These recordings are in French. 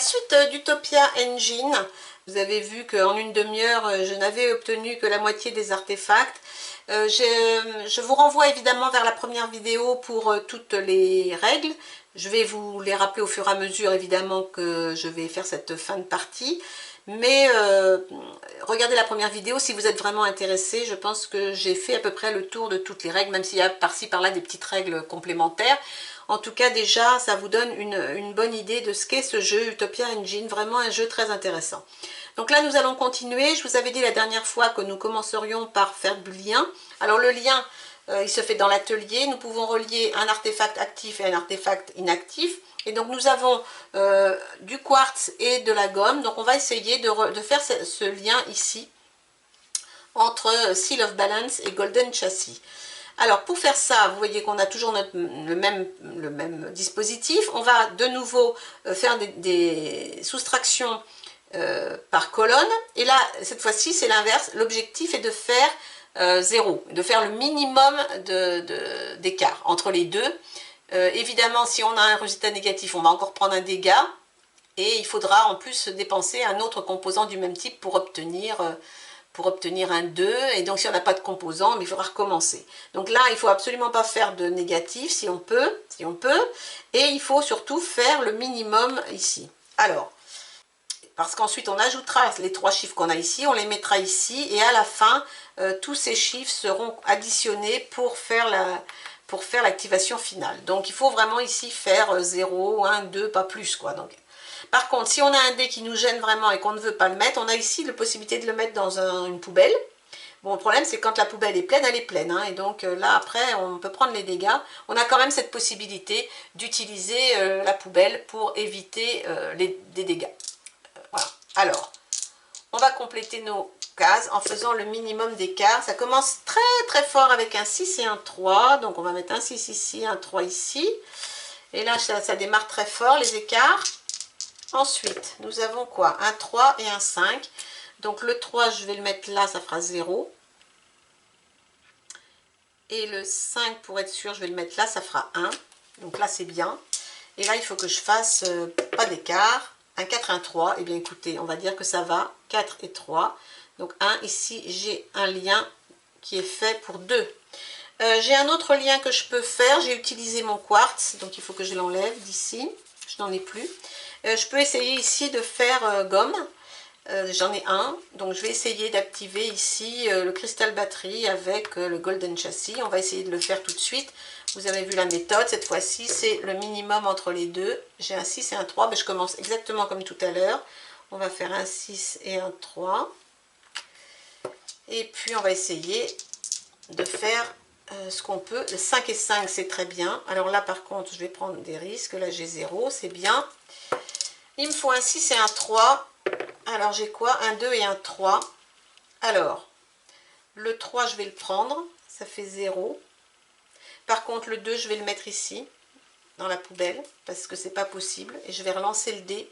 suite d'Utopia Engine. Vous avez vu qu'en une demi-heure, je n'avais obtenu que la moitié des artefacts. Je vous renvoie évidemment vers la première vidéo pour toutes les règles. Je vais vous les rappeler au fur et à mesure, évidemment, que je vais faire cette fin de partie. Mais regardez la première vidéo si vous êtes vraiment intéressé. Je pense que j'ai fait à peu près le tour de toutes les règles, même s'il y a par-ci par-là des petites règles complémentaires. En tout cas, déjà, ça vous donne une bonne idée de ce qu'est ce jeu Utopia Engine. Vraiment un jeu très intéressant. Donc là, nous allons continuer. Je vous avais dit la dernière fois que nous commencerions par faire du lien. Alors le lien, il se fait dans l'atelier. Nous pouvons relier un artefact actif et un artefact inactif. Et donc nous avons du quartz et de la gomme. Donc on va essayer de faire ce lien ici entre Seal of Balance et Golden Chassis. Alors pour faire ça, vous voyez qu'on a toujours le même dispositif. On va de nouveau faire des soustractions par colonne. Et là, cette fois-ci, c'est l'inverse. L'objectif est de faire 0, de faire le minimum d'écart entre les deux. Évidemment, si on a un résultat négatif, on va encore prendre un dégât. Et il faudra en plus dépenser un autre composant du même type pour obtenir un 2, et donc si on n'a pas de composant, mais il faudra recommencer. Donc là, il ne faut absolument pas faire de négatif, si on peut, et il faut surtout faire le minimum ici. Alors, parce qu'ensuite on ajoutera les 3 chiffres qu'on a ici, on les mettra ici, et à la fin, tous ces chiffres seront additionnés pour faire l'activation finale. Donc il faut vraiment ici faire 0, 1, 2, pas plus, quoi. Donc, par contre, si on a un dé qui nous gêne vraiment et qu'on ne veut pas le mettre, on a ici la possibilité de le mettre dans une poubelle. Bon, le problème, c'est quand la poubelle est pleine, elle est pleine. Hein, et donc là, après, on peut prendre les dégâts. On a quand même cette possibilité d'utiliser la poubelle pour éviter des dégâts. Voilà. Alors, on va compléter nos cases en faisant le minimum d'écart. Ça commence très très fort avec un 6 et un 3. Donc, on va mettre un 6 ici, un 3 ici. Et là, ça démarre très fort, les écarts. Ensuite, nous avons quoi? Un 3 et un 5. Donc le 3, je vais le mettre là, ça fera 0. Et le 5, pour être sûr, je vais le mettre là, ça fera 1. Donc là, c'est bien. Et là, il faut que je fasse pas d'écart. Un 4, un 3. Eh bien, écoutez, on va dire que ça va. 4 et 3. Donc 1, ici, j'ai un lien qui est fait pour 2. J'ai un autre lien que je peux faire. J'ai utilisé mon quartz, donc il faut que je l'enlève d'ici. Je n'en ai plus. Je peux essayer ici de faire gomme. J'en ai un, donc je vais essayer d'activer ici le cristal batterie avec le golden chassis. On va essayer de le faire tout de suite. Vous avez vu la méthode, cette fois-ci c'est le minimum entre les deux. J'ai un 6 et un 3, mais je commence exactement comme tout à l'heure. On va faire un 6 et un 3. Et puis on va essayer de faire ce qu'on peut. Le 5 et 5 c'est très bien. Alors là par contre je vais prendre des risques. Là j'ai 0, c'est bien. Il me faut un 6 et un 3. Alors j'ai quoi? Un 2 et un 3. Alors, le 3 je vais le prendre. Ça fait 0. Par contre le 2 je vais le mettre ici, dans la poubelle, parce que c'est pas possible. Et je vais relancer le dé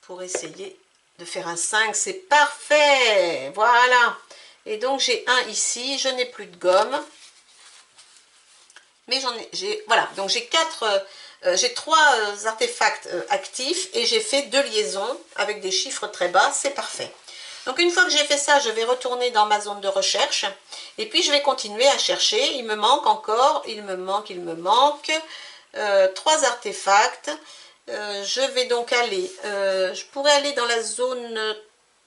pour essayer de faire un 5. C'est parfait! Voilà! Et donc j'ai un ici. Je n'ai plus de gomme. Mais voilà, donc j'ai 3 artefacts actifs et j'ai fait 2 liaisons avec des chiffres très bas, c'est parfait. Donc une fois que j'ai fait ça, je vais retourner dans ma zone de recherche et puis je vais continuer à chercher. Il me manque encore, il me manque 3 artefacts. Je vais donc aller, je pourrais aller dans la zone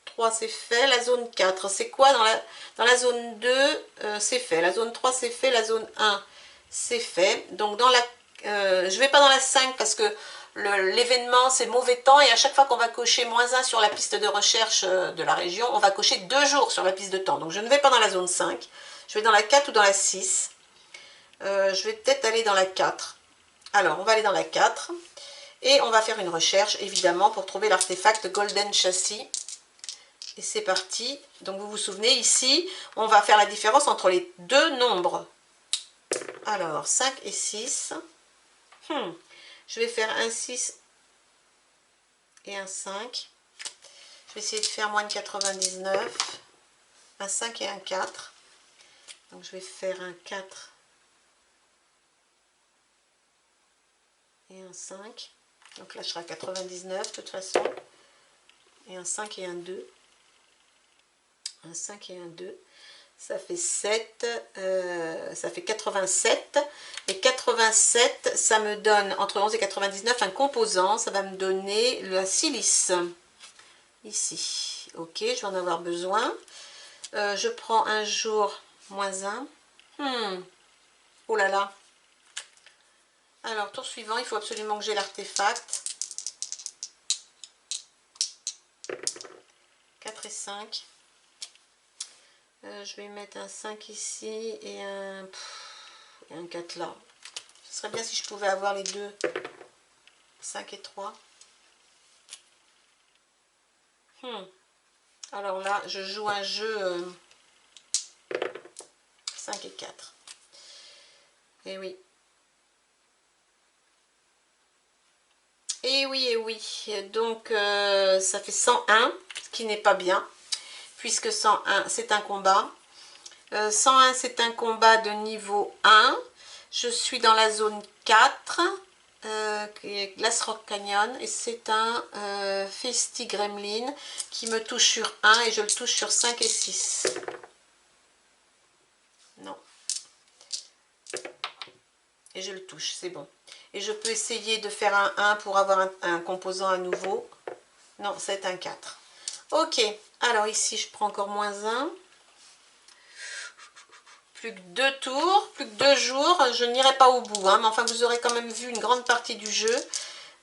3, c'est fait. La zone 4, c'est quoi? Dans la zone 2, c'est fait. La zone 3, c'est fait. La zone 1, c'est fait. Donc dans la je ne vais pas dans la 5 parce que l'événement c'est mauvais temps et à chaque fois qu'on va cocher -1 sur la piste de recherche de la région, on va cocher 2 jours sur la piste de temps. Donc je ne vais pas dans la zone 5, je vais dans la 4 ou dans la 6. Je vais peut-être aller dans la 4. Alors on va aller dans la 4 et on va faire une recherche évidemment pour trouver l'artefact Golden Chassis. Et c'est parti. Donc vous vous souvenez ici, on va faire la différence entre les deux nombres. Alors 5 et 6. Je vais faire un 6 et un 5. Je vais essayer de faire moins de 99. Un 5 et un 4. Donc je vais faire un 4 et un 5. Donc là, je serai à 99 de toute façon. Et un 5 et un 2. Un 5 et un 2. Ça fait 7. Ça fait 87. Et 87, ça me donne, entre 11 et 99, un composant. Ça va me donner la silice. Ici. Ok, je vais en avoir besoin. Je prends un jour moins 1. Oh là là. Alors, tour suivant, il faut absolument que j'ai l'artefact. 4 et 5. Je vais mettre un 5 ici et un 4 là. Ce serait bien si je pouvais avoir les deux. 5 et 3. Alors là, je joue un jeu 5 et 4. Et oui. Et oui, et oui. Donc, ça fait 101, ce qui n'est pas bien, puisque 101, c'est un combat. 101, c'est un combat de niveau 1. Je suis dans la zone 4, qui est Glass Rock Canyon, et c'est un Feisty Gremlin qui me touche sur 1 et je le touche sur 5 et 6. Non. Et je le touche, c'est bon. Et je peux essayer de faire un 1 pour avoir un composant à nouveau. Non, c'est un 4. Ok, alors ici je prends encore moins 1. Plus que 2 tours, plus que 2 jours, je n'irai pas au bout, hein, mais enfin vous aurez quand même vu une grande partie du jeu.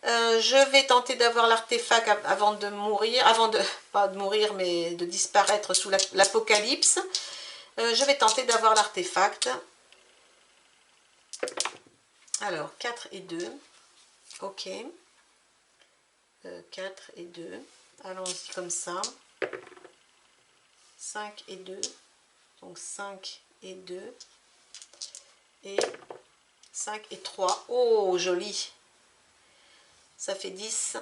Je vais tenter d'avoir l'artefact avant de mourir, pas de mourir, mais de disparaître sous l'apocalypse. Je vais tenter d'avoir l'artefact. Alors, 4 et 2, ok. 4 et 2, allons-y comme ça. 5 et 2, donc 5 et 2, et 5 et 3, oh joli, ça fait 10,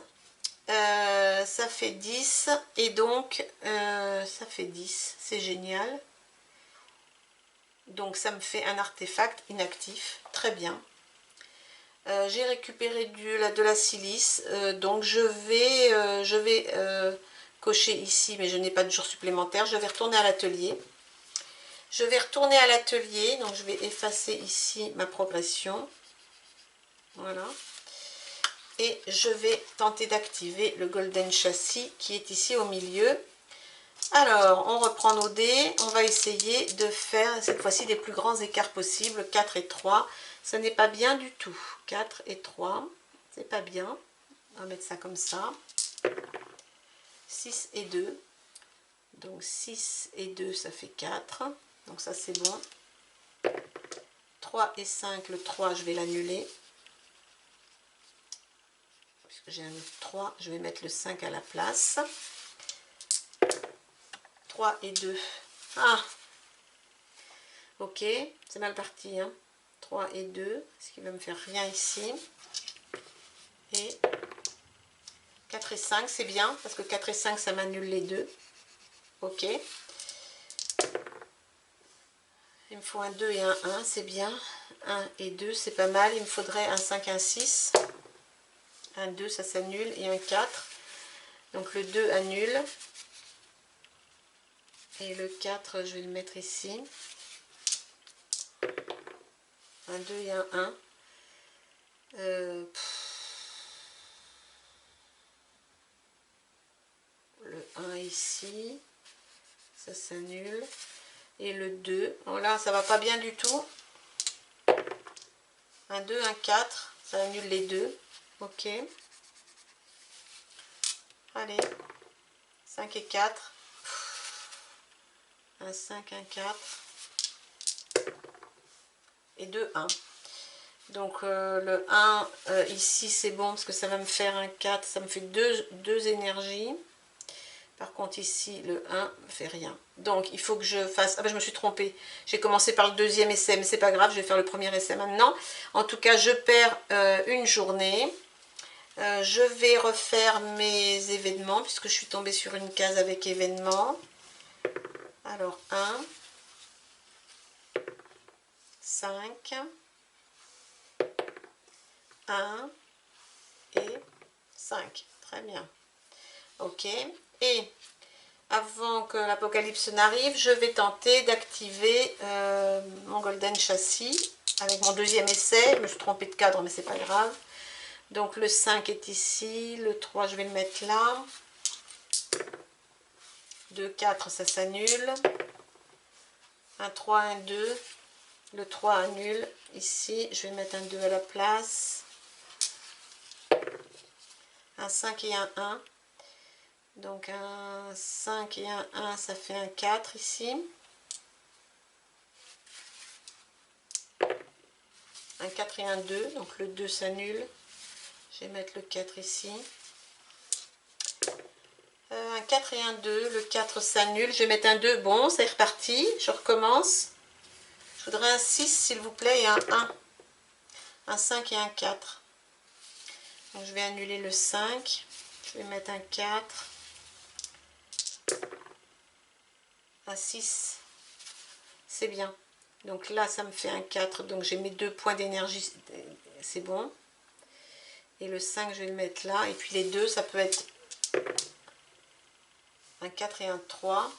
ça fait 10, et donc ça fait 10, c'est génial. Donc ça me fait un artefact inactif, très bien. J'ai récupéré de la silice, donc je vais cocher ici, mais je n'ai pas de jour supplémentaire. Je vais retourner à l'atelier. Donc je vais effacer ici ma progression. Voilà. Et je vais tenter d'activer le Golden Châssis qui est ici au milieu. Alors, on reprend nos dés, on va essayer de faire cette fois-ci des plus grands écarts possibles. 4 et 3, ce n'est pas bien du tout. 4 et 3, c'est pas bien. On va mettre ça comme ça. 6 et 2, donc 6 et 2, ça fait 4. Donc ça, c'est bon. 3 et 5, le 3, je vais l'annuler. Puisque j'ai un autre 3, je vais mettre le 5 à la place. 3 et 2. Ah, ok, c'est mal parti. Hein. 3 et 2, ce qui va me faire rien ici. Et 4 et 5, c'est bien, parce que 4 et 5, ça m'annule les deux. Ok. Il me faut un 2 et un 1, c'est bien. 1 et 2, c'est pas mal. Il me faudrait un 5, un 6. Un 2, ça s'annule. Et un 4. Donc le 2 annule. Et le 4, je vais le mettre ici. Un 2 et un 1. Le 1 ici. Ça s'annule. Et le 2. Oh là, ça va pas bien du tout. Un 2, un 4. Ça annule les deux. Ok. Allez. 5 et 4. Un 5, un 4. Et 2, 1. Donc le 1 ici c'est bon parce que ça va me faire un 4, ça me fait deux énergies. Par contre ici le 1 ne fait rien. Donc il faut que je fasse... Ah ben je me suis trompée. J'ai commencé par le deuxième essai, mais c'est pas grave, je vais faire le premier essai maintenant. En tout cas je perds une journée. Je vais refaire mes événements puisque je suis tombée sur une case avec événements. Alors 1, 5, 1 et 5, très bien. Ok, et avant que l'apocalypse n'arrive, je vais tenter d'activer mon Golden Châssis avec mon deuxième essai. Je me suis trompée de cadre, mais c'est pas grave. Donc le 5 est ici, le 3 je vais le mettre là. 2, 4, ça s'annule. Un 3, un 2. Le 3 annule. Ici, je vais mettre un 2 à la place. Un 5 et un 1. Donc un 5 et un 1, ça fait un 4 ici. Un 4 et un 2, donc le 2 s'annule. Je vais mettre le 4 ici. Un 4 et un 2, le 4 s'annule. Je vais mettre un 2, bon, c'est reparti. Je recommence. Je voudrais un 6, s'il vous plaît, et un 1. Un 5 et un 4. Donc je vais annuler le 5. Je vais mettre un 4. Un 6. C'est bien. Donc là, ça me fait un 4. Donc j'ai mes 2 points d'énergie. C'est bon. Et le 5, je vais le mettre là. Et puis les 2, ça peut être un 4 et un 3.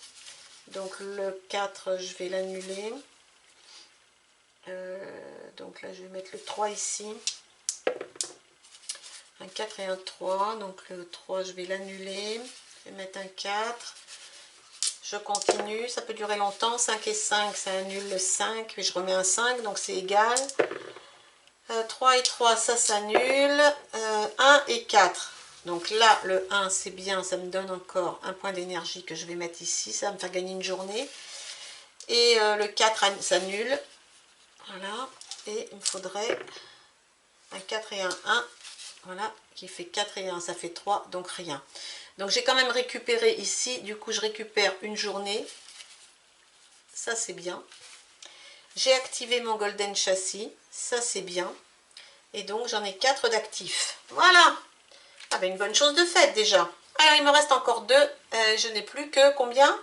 Donc le 4, je vais l'annuler. Donc là, je vais mettre le 3 ici. Un 4 et un 3. Donc le 3, je vais l'annuler. Je vais mettre un 4. Je continue. Ça peut durer longtemps. 5 et 5, ça annule le 5. Puis je remets un 5, donc c'est égal. 3 et 3, ça s'annule. 1 et 4. Donc là, le 1, c'est bien. Ça me donne encore un point d'énergie que je vais mettre ici. Ça va me faire gagner une journée. Et le 4 s'annule. Voilà. Et il me faudrait un 4 et un 1. Voilà. Qui fait 4 et 1. Ça fait 3. Donc rien. Donc j'ai quand même récupéré ici. Du coup, je récupère une journée. Ça, c'est bien. J'ai activé mon Golden Châssis. Ça, c'est bien. Et donc, j'en ai 4 d'actifs. Voilà. Ah ben, une bonne chose de faite déjà. Alors, il me reste encore 2. Je n'ai plus que combien?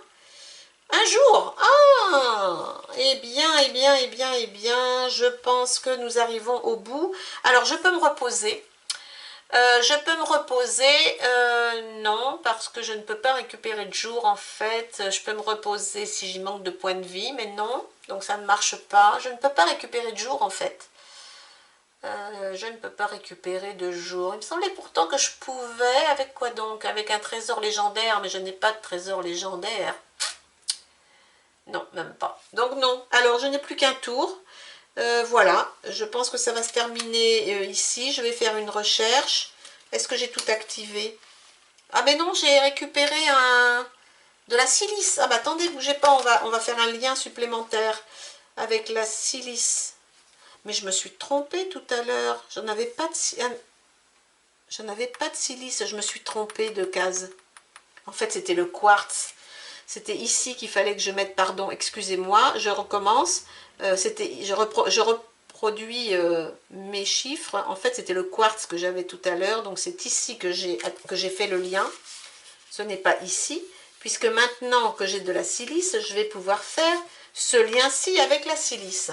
Un jour. Ah, eh bien, eh bien, eh bien, eh bien, je pense que nous arrivons au bout. Alors, je peux me reposer. Je peux me reposer, non, parce que je ne peux pas récupérer de jour en fait. Je peux me reposer si j'y manque de points de vie, mais non, donc ça ne marche pas. Je ne peux pas récupérer de jour en fait. Je ne peux pas récupérer de jour. Il me semblait pourtant que je pouvais, avec quoi donc? Avec un trésor légendaire, mais je n'ai pas de trésor légendaire. Non, même pas. Donc non, alors je n'ai plus qu'un tour. Voilà, je pense que ça va se terminer ici. Je vais faire une recherche. Est-ce que j'ai tout activé? Ah mais non, j'ai récupéré de la silice. Ah bah attendez, bougez pas, on va faire un lien supplémentaire avec la silice. Mais je me suis trompée tout à l'heure. Je n'avais pas de silice, je me suis trompée de case. En fait, c'était le quartz. C'était ici qu'il fallait que je mette, pardon, excusez-moi, je recommence. Je reproduis mes chiffres. En fait, c'était le quartz que j'avais tout à l'heure. Donc, c'est ici que j'ai fait le lien. Ce n'est pas ici. Puisque maintenant que j'ai de la silice, je vais pouvoir faire ce lien-ci avec la silice.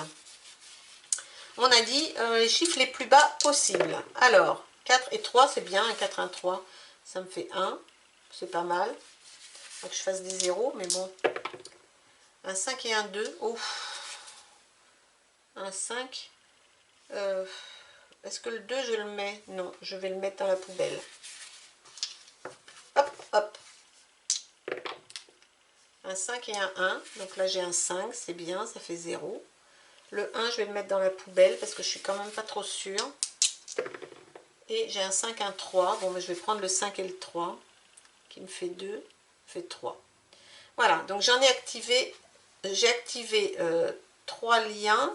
On a dit les chiffres les plus bas possibles. Alors, 4 et 3, c'est bien. Un 4 et un 3, ça me fait 1. C'est pas mal. Il faut que je fasse des zéros, mais bon. Un 5 et un 2. Ouf. Un 5. Est-ce que le 2, je le mets? Non, je vais le mettre dans la poubelle. Hop, hop. Un 5 et un 1. Donc là, j'ai un 5. C'est bien, ça fait 0. Le 1, je vais le mettre dans la poubelle parce que je suis quand même pas trop sûre. Et j'ai un 5, un 3. Bon, mais je vais prendre le 5 et le 3. Qui me fait 2, fait 3. Voilà, donc j'en ai activé. J'ai activé 3 liens.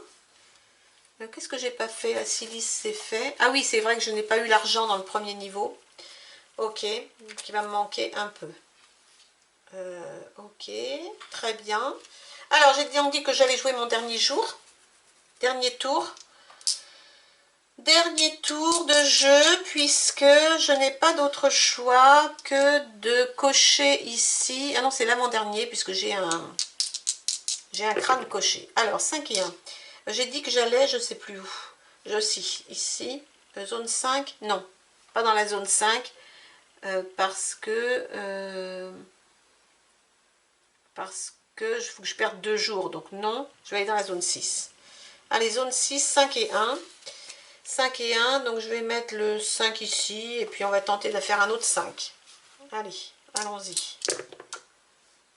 Qu'est-ce que j'ai pas fait? La silice, c'est fait. Ah oui, c'est vrai que je n'ai pas eu l'argent dans le premier niveau. Ok, donc il va me manquer un peu. Ok, très bien. Alors, j'ai dit que j'allais jouer mon dernier jour. Dernier tour. Dernier tour de jeu, puisque je n'ai pas d'autre choix que de cocher ici. Ah non, c'est l'avant-dernier, puisque j'ai un crâne coché. Alors, 5 et 1. J'ai dit que j'allais, je ne sais plus où. Ici, zone 5, non, pas dans la zone 5. parce que il faut que je perde 2 jours. Donc non, je vais aller dans la zone 6. Allez, zone 6, 5 et 1. 5 et 1, donc je vais mettre le 5 ici, et puis on va tenter de faire un autre 5. Allez, allons-y.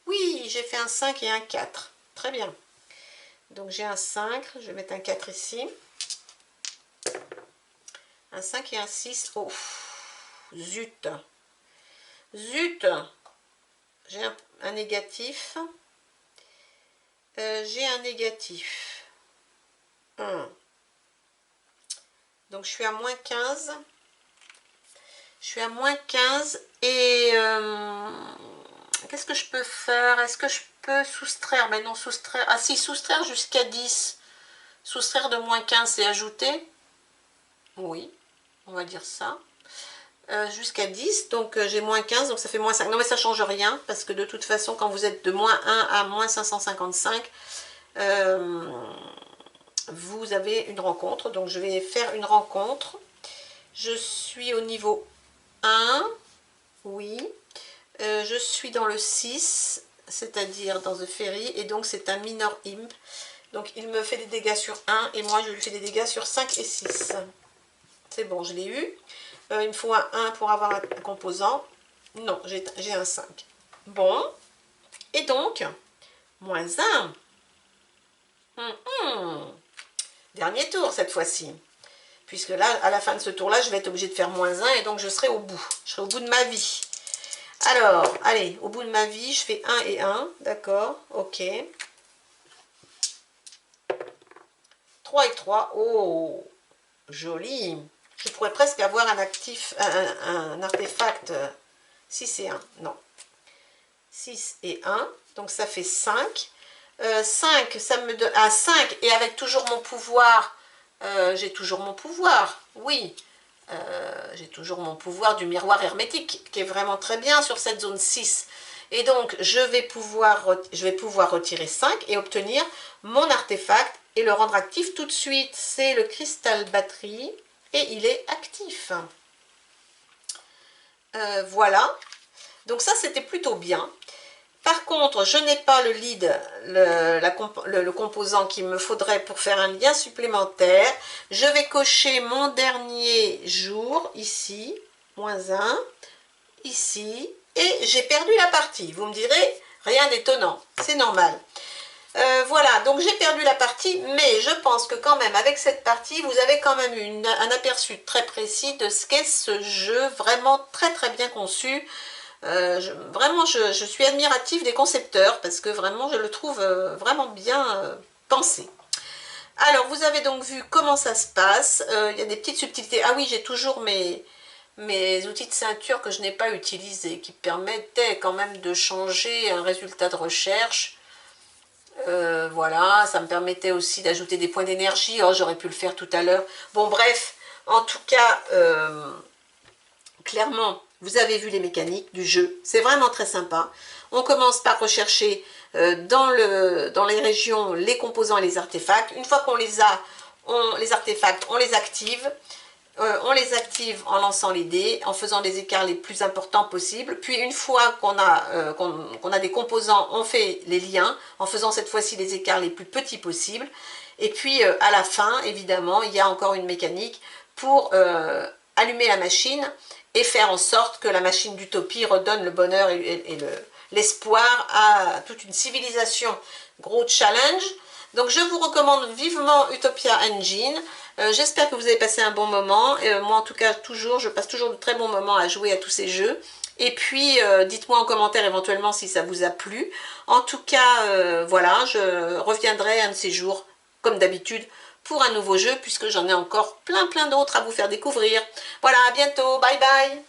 Oui, j'ai fait un 5 et un 4. Très bien. Donc j'ai un 5, je vais mettre un 4 ici. Un 5 et un 6. Oh, zut. Zut. J'ai un négatif. J'ai un négatif. 1. Donc je suis à moins 15. Je suis à moins 15 et qu'est-ce que je peux faire? Est-ce que je peux soustraire? Mais non, soustraire. Ah si, soustraire jusqu'à 10. Soustraire de moins 15, c'est ajouter? Oui, on va dire ça. Jusqu'à 10, donc j'ai moins 15, donc ça fait moins 5. Non mais ça ne change rien, parce que de toute façon, quand vous êtes de moins 1 à moins 555, vous avez une rencontre. Donc je vais faire une rencontre. Je suis au niveau 1, oui. Je suis dans le 6, c'est-à-dire dans The Fairy, et donc c'est un minor imp. Donc il me fait des dégâts sur 1, et moi je lui fais des dégâts sur 5 et 6. C'est bon, je l'ai eu. Il me faut un 1 pour avoir un composant. Non, j'ai un 5. Bon. Et donc, moins 1. Dernier tour cette fois-ci. Puisque là, à la fin de ce tour-là, je vais être obligée de faire moins 1 et donc je serai au bout. Je serai au bout de ma vie. Alors, allez, au bout de ma vie, je fais 1 et 1. D'accord, ok. 3 et 3. Oh, joli. Je pourrais presque avoir un actif, un artefact 6 et 1. Non. 6 et 1. Donc ça fait 5. 5, ça me donne... Ah, 5, et avec toujours mon pouvoir... j'ai toujours mon pouvoir, oui. J'ai toujours mon pouvoir du miroir hermétique, qui est vraiment très bien sur cette zone 6. Et donc, je vais pouvoir retirer 5 et obtenir mon artefact et le rendre actif tout de suite. C'est le cristal batterie et il est actif. Voilà. Donc ça, c'était plutôt bien. Par contre, je n'ai pas le lead, le composant qu'il me faudrait pour faire un lien supplémentaire. Je vais cocher mon dernier jour, ici, moins 1, ici, et j'ai perdu la partie. Vous me direz, rien d'étonnant, c'est normal. Voilà, donc j'ai perdu la partie, mais je pense que quand même, avec cette partie, vous avez quand même eu un aperçu très précis de ce qu'est ce jeu, vraiment très très bien conçu. Vraiment, je suis admirative des concepteurs parce que vraiment, je le trouve vraiment bien pensé. Alors, vous avez donc vu comment ça se passe. Il y a des petites subtilités. Ah oui, j'ai toujours mes outils de ceinture que je n'ai pas utilisés, qui permettaient quand même de changer un résultat de recherche. Voilà, ça me permettait aussi d'ajouter des points d'énergie. Oh, j'aurais pu le faire tout à l'heure. Bon, bref, en tout cas, clairement, vous avez vu les mécaniques du jeu. C'est vraiment très sympa. On commence par rechercher dans les régions les composants et les artefacts. Une fois qu'on les a, les artefacts, on les active. On les active en lançant les dés, en faisant les écarts les plus importants possibles. Puis une fois qu'on a des composants, on fait les liens, en faisant cette fois-ci les écarts les plus petits possibles. Et puis à la fin, évidemment, il y a encore une mécanique pour allumer la machine et faire en sorte que la machine d'utopie redonne le bonheur et l'espoir à toute une civilisation. Gros challenge. Donc je vous recommande vivement Utopia Engine. J'espère que vous avez passé un bon moment. Moi en tout cas, je passe toujours de très bons moments à jouer à tous ces jeux. Et puis dites-moi en commentaire éventuellement si ça vous a plu. En tout cas, voilà, je reviendrai un de ces jours, comme d'habitude, pour un nouveau jeu, puisque j'en ai encore plein d'autres à vous faire découvrir. Voilà, à bientôt, bye bye.